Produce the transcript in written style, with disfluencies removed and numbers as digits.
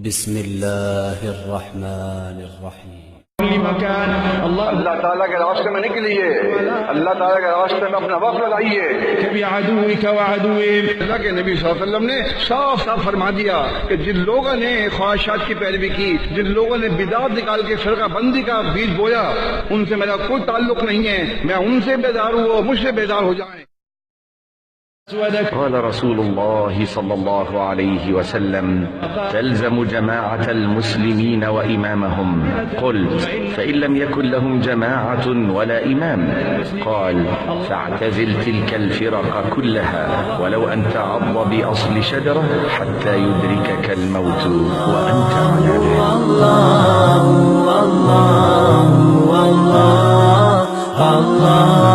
بسم الله الرحمن الرحيم अल्लाह ताला के रास्ते में निकलिए, अल्लाह ताला के रास्ते में अपना वक्त लगाइए। अल्लाह के नबी सल्लल्लाहु अलैहि वसल्लम ने साफ साफ फरमा दिया कि जिन लोगों ने ख्वाहिशात की पैरवी की, जिन लोगों ने बिदात निकाल के फिरका बंदी का बीज बोया, उनसे मेरा कोई ताल्लुक नहीं है। मैं उनसे बेदार हूँ, वो मुझसे बेदार हो जाए। قال رسول الله صلى الله عليه وسلم: تلزم جماعة المسلمين وإمامهم. قلت: فإن لم يكن لهم جماعة ولا إمام؟ قال: فاعتزل تلك الفرق كلها ولو أن تعض بأصل شجرة حتى يدركك الموت وأنت على ذلك. الله